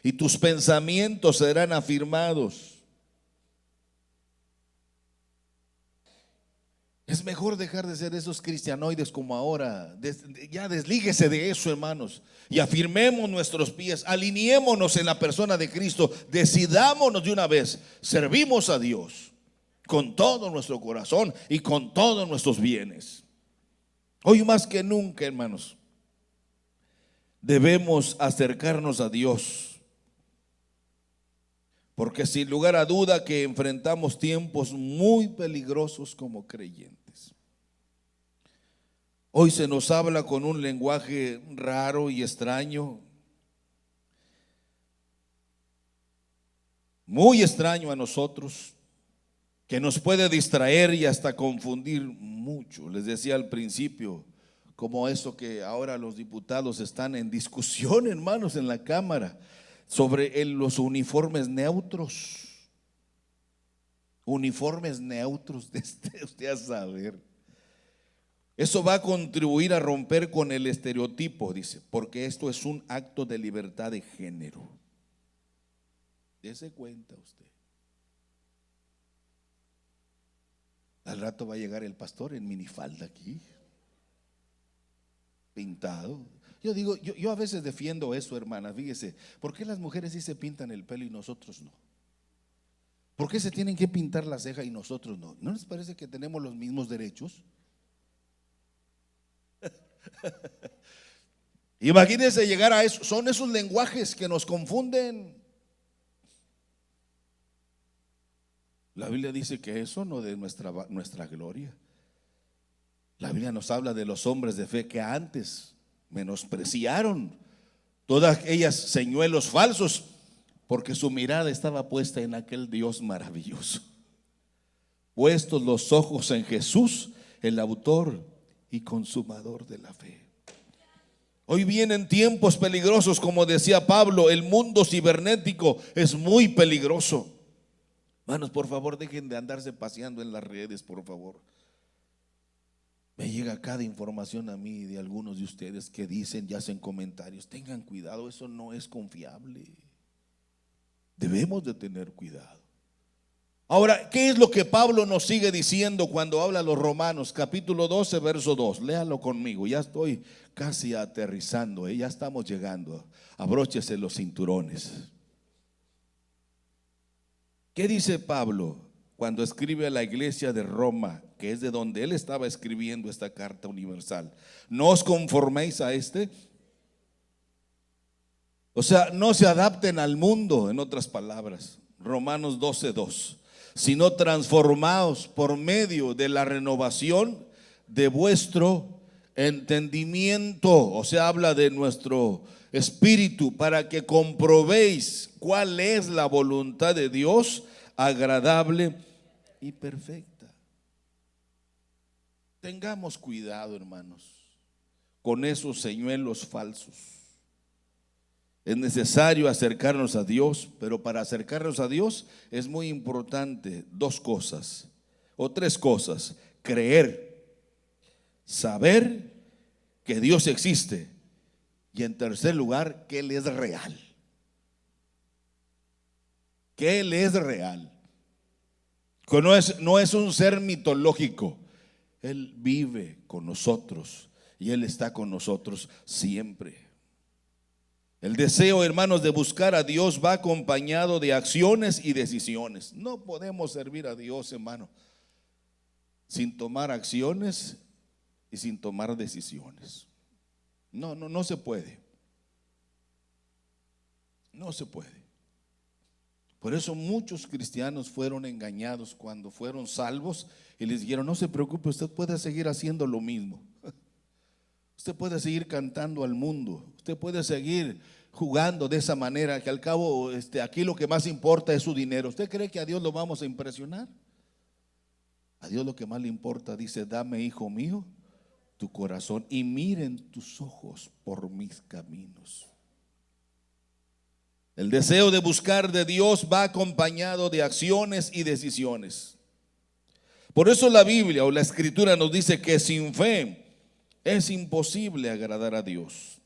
[SPEAKER 1] y tus pensamientos serán afirmados. Es mejor dejar de ser esos cristianoides como ahora. Ya deslíguese de eso, hermanos, y afirmemos nuestros pies, alineémonos en la persona de Cristo, decidámonos de una vez, servimos a Dios con todo nuestro corazón y con todos nuestros bienes. Hoy más que nunca, hermanos, debemos acercarnos a Dios, porque sin lugar a duda que enfrentamos tiempos muy peligrosos como creyentes. Hoy se nos habla con un lenguaje raro y extraño, muy extraño a nosotros, que nos puede distraer y hasta confundir mucho. Les decía al principio, como eso que ahora los diputados están en discusión, hermanos, en la Cámara, sobre los uniformes neutros. Uniformes neutros, usted a saber. Eso va a contribuir a romper con el estereotipo, dice, porque esto es un acto de libertad de género. Dese cuenta usted. Al rato va a llegar el pastor en minifalda aquí, pintado. Yo digo, yo a veces defiendo eso, hermanas. Fíjese, ¿por qué las mujeres sí se pintan el pelo y nosotros no? ¿Por qué se tienen que pintar la ceja y nosotros no? ¿No les parece que tenemos los mismos derechos? Imagínense llegar a eso. Son esos lenguajes que nos confunden. La Biblia dice que eso no de nuestra gloria. La Biblia nos habla de los hombres de fe que antes menospreciaron todas aquellas señuelos falsos, porque su mirada estaba puesta en aquel Dios maravilloso. Puestos los ojos en Jesús, el autor y consumador de la fe. Hoy vienen tiempos peligrosos, como decía Pablo, el mundo cibernético es muy peligroso. Hermanos, por favor, dejen de andarse paseando en las redes, por favor. Me llega cada información a mí de algunos de ustedes que dicen y hacen comentarios. Tengan cuidado, eso no es confiable. Debemos de tener cuidado. Ahora, ¿qué es lo que Pablo nos sigue diciendo cuando habla a los Romanos? Capítulo 12, verso 2. Léalo conmigo, ya estoy casi aterrizando, ya estamos llegando. Abróchese los cinturones. ¿Qué dice Pablo cuando escribe a la iglesia de Roma, que es de donde él estaba escribiendo esta carta universal? No os conforméis a o sea, no se adapten al mundo, en otras palabras. Romanos 12:2. Sino transformaos por medio de la renovación de vuestro entendimiento. O sea, habla de nuestro espíritu, para que comprobéis cuál es la voluntad de Dios, agradable y perfecta. Tengamos cuidado, hermanos, con esos señuelos falsos. Es necesario acercarnos a Dios, pero para acercarnos a Dios es muy importante dos cosas o tres cosas: creer, saber que Dios existe, y en tercer lugar, que Él es real. Que Él es real. Que no es un ser mitológico. Él vive con nosotros y Él está con nosotros siempre. El deseo, hermanos, de buscar a Dios va acompañado de acciones y decisiones. No podemos servir a Dios, hermano, sin tomar acciones y sin tomar decisiones. No se puede. No se puede. Por eso muchos cristianos fueron engañados cuando fueron salvos y les dijeron: no se preocupe, usted puede seguir haciendo lo mismo. Usted puede seguir cantando al mundo. Usted puede seguir jugando de esa manera, que al cabo aquí lo que más importa es su dinero. ¿Usted cree que a Dios lo vamos a impresionar? A Dios lo que más le importa, dice: dame, hijo mío, tu corazón y miren tus ojos por mis caminos. El deseo de buscar de Dios va acompañado de acciones y decisiones. Por eso la Biblia o la Escritura nos dice que sin fe es imposible agradar a Dios.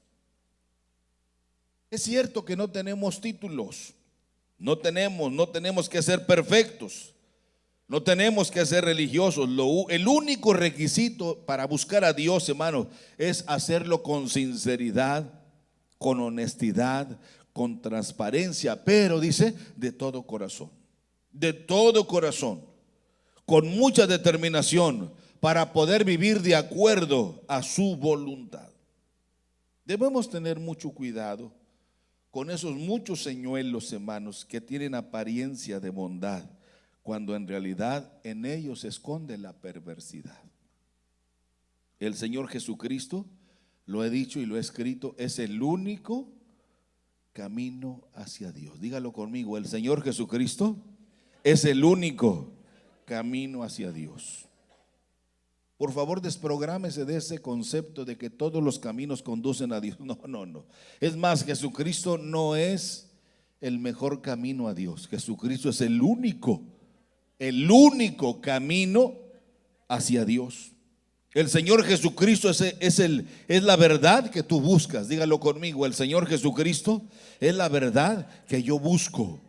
[SPEAKER 1] Es cierto que no tenemos títulos, no tenemos que ser perfectos, no tenemos que ser religiosos. El único requisito para buscar a Dios, hermano, es hacerlo con sinceridad, con honestidad, con transparencia, pero dice de todo corazón, con mucha determinación para poder vivir de acuerdo a su voluntad. Debemos tener mucho cuidado con esos muchos señuelos, hermanos, que tienen apariencia de bondad, cuando en realidad en ellos se esconde la perversidad. El Señor Jesucristo, lo he dicho y lo he escrito, es el único camino hacia Dios. Dígalo conmigo, el Señor Jesucristo es el único camino hacia Dios. Por favor, desprográmese de ese concepto de que todos los caminos conducen a Dios. No. Es más, Jesucristo no es el mejor camino a Dios. Jesucristo es el único camino hacia Dios. El Señor Jesucristo es la verdad que tú buscas. Dígalo conmigo, el Señor Jesucristo es la verdad que yo busco.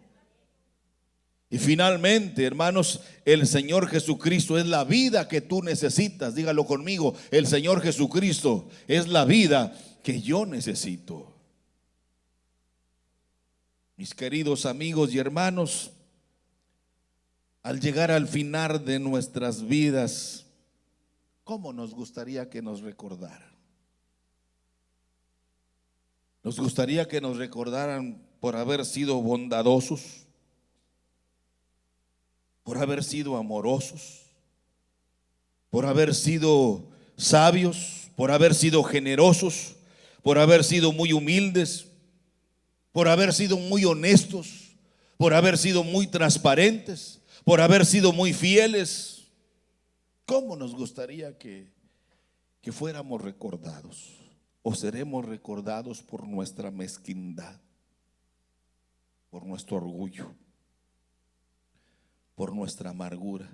[SPEAKER 1] Y finalmente, hermanos, el Señor Jesucristo es la vida que tú necesitas. Dígalo conmigo, el Señor Jesucristo es la vida que yo necesito. Mis queridos amigos y hermanos, al llegar al final de nuestras vidas, ¿cómo nos gustaría que nos recordaran? Nos gustaría que nos recordaran por haber sido bondadosos, por haber sido amorosos, por haber sido sabios, por haber sido generosos, por haber sido muy humildes, por haber sido muy honestos, por haber sido muy transparentes, por haber sido muy fieles. ¿Cómo nos gustaría que fuéramos recordados? ¿O seremos recordados por nuestra mezquindad, por nuestro orgullo, por nuestra amargura,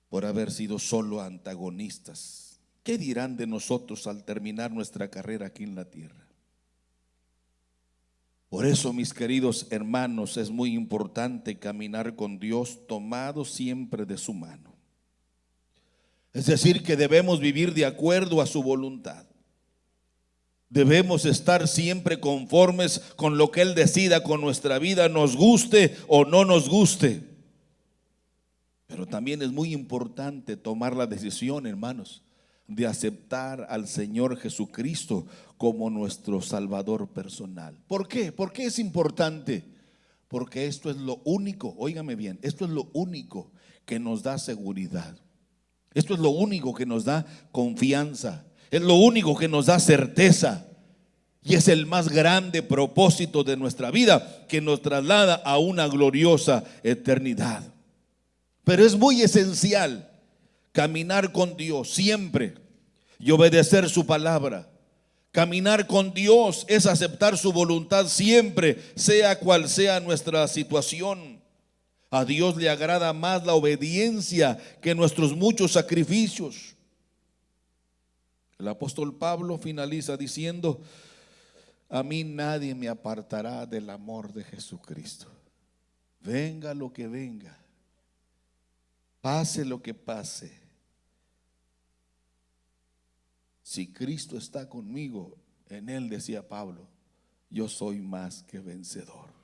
[SPEAKER 1] por haber sido solo antagonistas? ¿Qué dirán de nosotros al terminar nuestra carrera aquí en la tierra? Por eso, mis queridos hermanos, es muy importante caminar con Dios tomados siempre de su mano. Es decir, que debemos vivir de acuerdo a su voluntad. Debemos estar siempre conformes con lo que Él decida con nuestra vida, nos guste o no nos guste. Pero también es muy importante tomar la decisión, hermanos, de aceptar al Señor Jesucristo como nuestro Salvador personal. ¿Por qué? ¿Por qué es importante? Porque esto es lo único, óigame bien, esto es lo único que nos da seguridad. Esto es lo único que nos da confianza. Es lo único que nos da certeza. Y es el más grande propósito de nuestra vida, que nos traslada a una gloriosa eternidad. Pero es muy esencial caminar con Dios siempre y obedecer su palabra. Caminar con Dios es aceptar su voluntad siempre, sea cual sea nuestra situación. A Dios le agrada más la obediencia que nuestros muchos sacrificios. El apóstol Pablo finaliza diciendo: a mí nadie me apartará del amor de Jesucristo. Venga lo que venga, pase lo que pase, si Cristo está conmigo, en Él, decía Pablo, yo soy más que vencedor.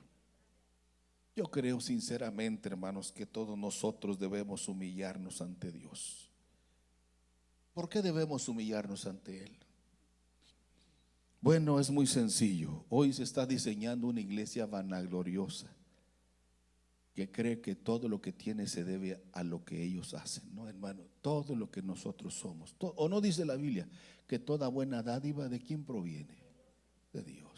[SPEAKER 1] Yo creo sinceramente, hermanos, que todos nosotros debemos humillarnos ante Dios. ¿Por qué debemos humillarnos ante Él? Bueno, es muy sencillo. Hoy se está diseñando una iglesia vanagloriosa que cree que todo lo que tiene se debe a lo que ellos hacen. No, hermano, todo lo que nosotros somos. ¿O no dice la Biblia que toda buena dádiva de quién proviene? De Dios.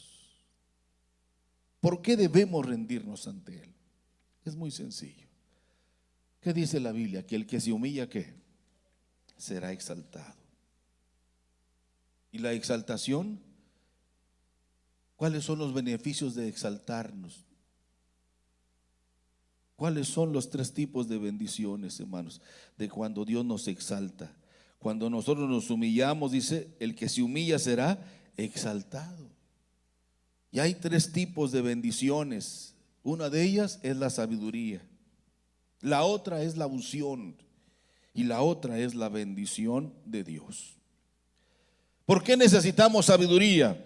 [SPEAKER 1] ¿Por qué debemos rendirnos ante Él? Es muy sencillo. ¿Qué dice la Biblia? Que el que se humilla, ¿qué? Será exaltado. ¿Y la exaltación? ¿Cuáles son los beneficios de exaltarnos? ¿Cuáles son los tres tipos de bendiciones, hermanos? De cuando Dios nos exalta. Cuando nosotros nos humillamos, dice, el que se humilla será exaltado. Y hay tres tipos de bendiciones. Una de ellas es la sabiduría. La otra es la unción. Y la otra es la bendición de Dios. ¿Por qué necesitamos sabiduría?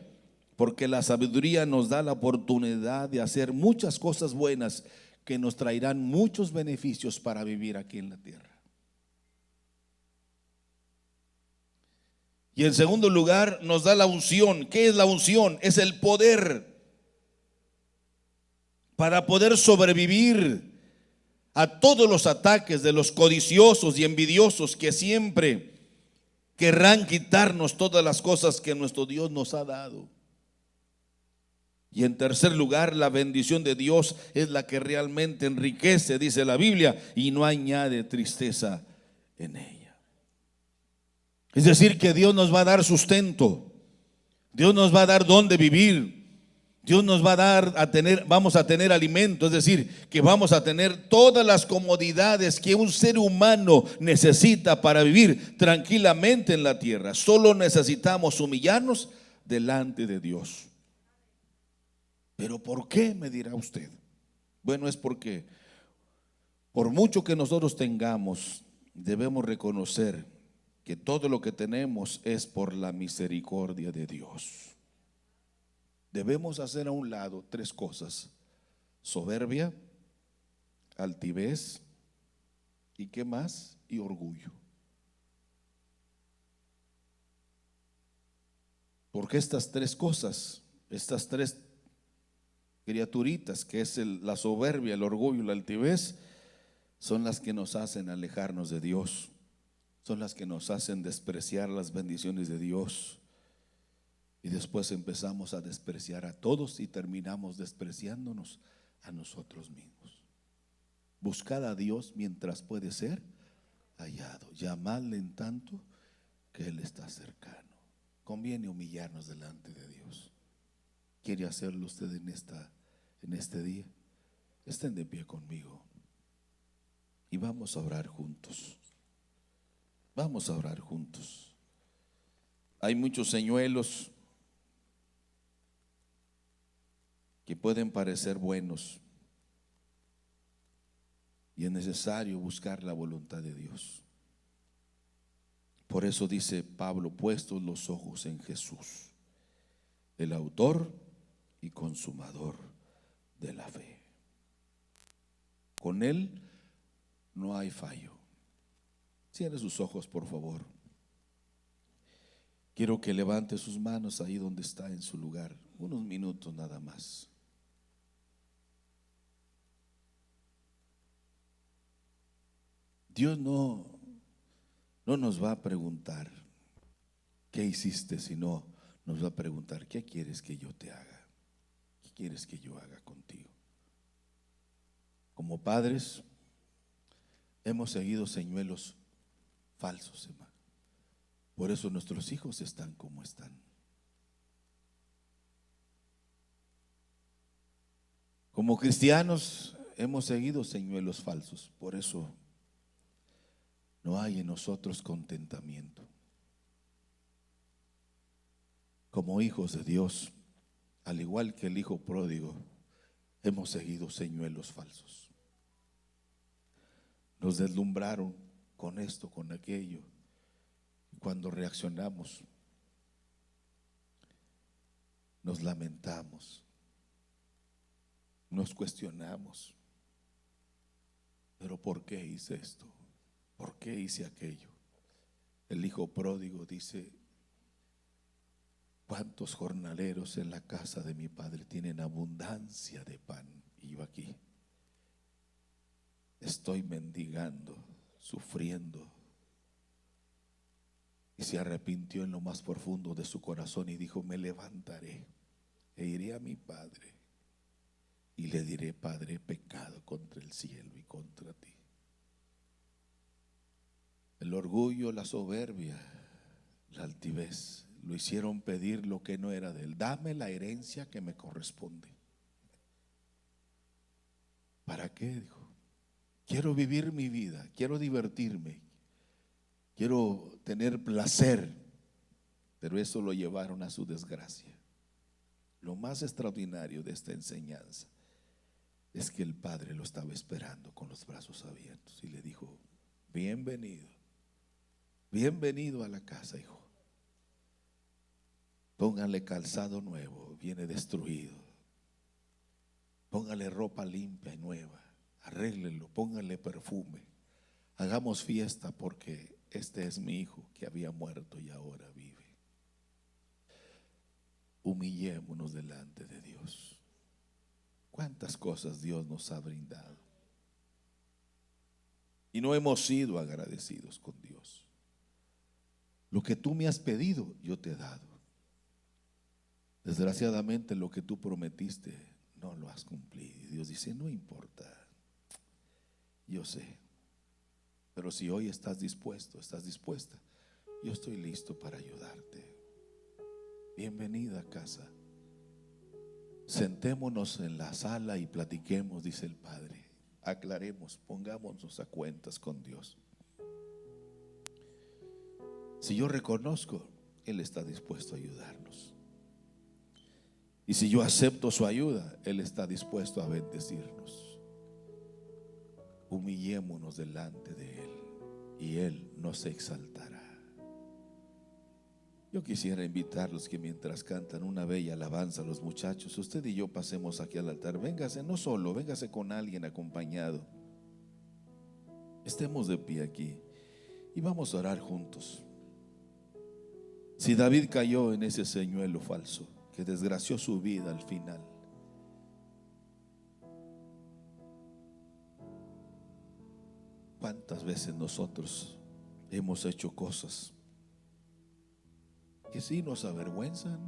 [SPEAKER 1] Porque la sabiduría nos da la oportunidad de hacer muchas cosas buenas que nos traerán muchos beneficios para vivir aquí en la tierra. Y en segundo lugar nos da la unción. ¿Qué es la unción? Es el poder para poder sobrevivir a todos los ataques de los codiciosos y envidiosos que siempre querrán quitarnos todas las cosas que nuestro Dios nos ha dado. Y en tercer lugar, la bendición de Dios es la que realmente enriquece, dice la Biblia, y no añade tristeza en ella. Es decir, que Dios nos va a dar sustento, Dios nos va a dar dónde vivir, Dios nos va a dar vamos a tener alimento, es decir, que vamos a tener todas las comodidades que un ser humano necesita para vivir tranquilamente en la tierra. Solo necesitamos humillarnos delante de Dios. ¿Pero por qué?, me dirá usted. Bueno, es porque por mucho que nosotros tengamos, debemos reconocer que todo lo que tenemos es por la misericordia de Dios. Debemos hacer a un lado tres cosas: soberbia, altivez y ¿qué más? Y orgullo. Porque estas tres cosas, estas tres criaturitas, que es la soberbia, el orgullo y la altivez, son las que nos hacen alejarnos de Dios, son las que nos hacen despreciar las bendiciones de Dios. Y después empezamos a despreciar a todos y terminamos despreciándonos a nosotros mismos. Buscad a Dios mientras puede ser hallado, llamadle en tanto que Él está cercano. Conviene humillarnos delante de Dios. ¿Quiere hacerlo usted en este día? Estén de pie conmigo y vamos a orar juntos. Vamos a orar juntos. Hay muchos señuelos que pueden parecer buenos y es necesario buscar la voluntad de Dios. Por eso dice Pablo: puestos los ojos en Jesús, el autor y consumador de la fe. Con Él no hay fallo. Cierre sus ojos, por favor. Quiero que levante sus manos ahí donde está, en su lugar, unos minutos nada más. Dios no nos va a preguntar qué hiciste, sino nos va a preguntar: ¿qué quieres que yo te haga? ¿Qué quieres que yo haga contigo? Como padres hemos seguido señuelos falsos, hermano. Por eso nuestros hijos están como están. Como cristianos hemos seguido señuelos falsos. Por eso no hay en nosotros contentamiento. Como hijos de Dios, al igual que el hijo pródigo, hemos seguido señuelos falsos. Nos deslumbraron con esto, con aquello. Y cuando reaccionamos, nos lamentamos, nos cuestionamos. ¿Pero por qué hice esto? ¿Por qué hice aquello? El hijo pródigo dice: ¿cuántos jornaleros en la casa de mi padre tienen abundancia de pan? Y yo aquí estoy mendigando, sufriendo. Y se arrepintió en lo más profundo de su corazón y dijo: me levantaré e iré a mi padre y le diré: Padre, he pecado contra el cielo y contra ti. El orgullo, la soberbia, la altivez lo hicieron pedir lo que no era de él. Dame la herencia que me corresponde. ¿Para qué? Dijo. quiero vivir mi vida, quiero divertirme, quiero tener placer, pero eso lo llevaron a su desgracia. Lo más extraordinario de esta enseñanza es que el padre lo estaba esperando con los brazos abiertos y le dijo: bienvenido, bienvenido a la casa, hijo. Póngale calzado nuevo, viene destruido. Póngale ropa limpia y nueva, arréglelo, póngale perfume. Hagamos fiesta porque este es mi hijo que había muerto y ahora vive. Humillémonos delante de Dios. ¿Cuántas cosas Dios nos ha brindado? Y no hemos sido agradecidos con Dios. Lo que tú me has pedido, yo te he dado. Desgraciadamente lo que tú prometiste no lo has cumplido. Y Dios dice: no importa, yo sé, pero si hoy estás dispuesto, estás dispuesta, yo estoy listo para ayudarte. Bienvenida a casa. Sentémonos en la sala y platiquemos, dice el Padre. Aclaremos, pongámonos a cuentas con Dios. Si yo reconozco, Él está dispuesto a ayudarnos. Y si yo acepto su ayuda, Él está dispuesto a bendecirnos. Humillémonos delante de Él y Él nos exaltará. Yo quisiera invitarlos que mientras cantan una bella alabanza a los muchachos, usted y yo pasemos aquí al altar. Véngase, no solo, véngase con alguien acompañado. Estemos de pie aquí y vamos a orar juntos. Si David cayó en ese señuelo falso que desgració su vida al final, ¿cuántas veces nosotros hemos hecho cosas que sí nos avergüenzan,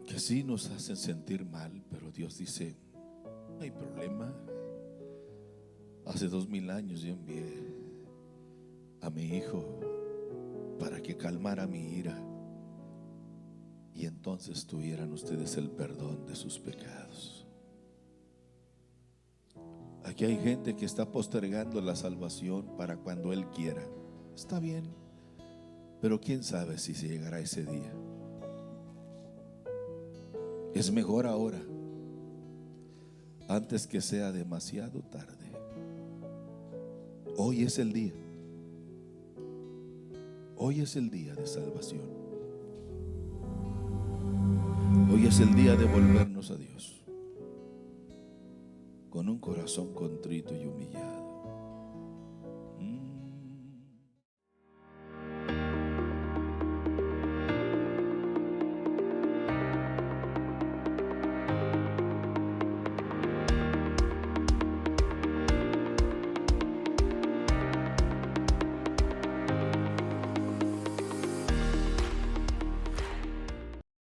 [SPEAKER 1] que sí nos hacen sentir mal? Pero Dios dice: no hay problema. Hace 2000 años yo envié a mi hijo para que calmara mi ira y entonces tuvieran ustedes el perdón de sus pecados. Aquí hay gente que está postergando la salvación para cuando Él quiera. Está bien, pero quién sabe si se llegará ese día. Es mejor ahora, antes que sea demasiado tarde. Hoy es el día. Hoy es el día de salvación. Hoy es el día de volvernos a Dios con un corazón contrito y humillado.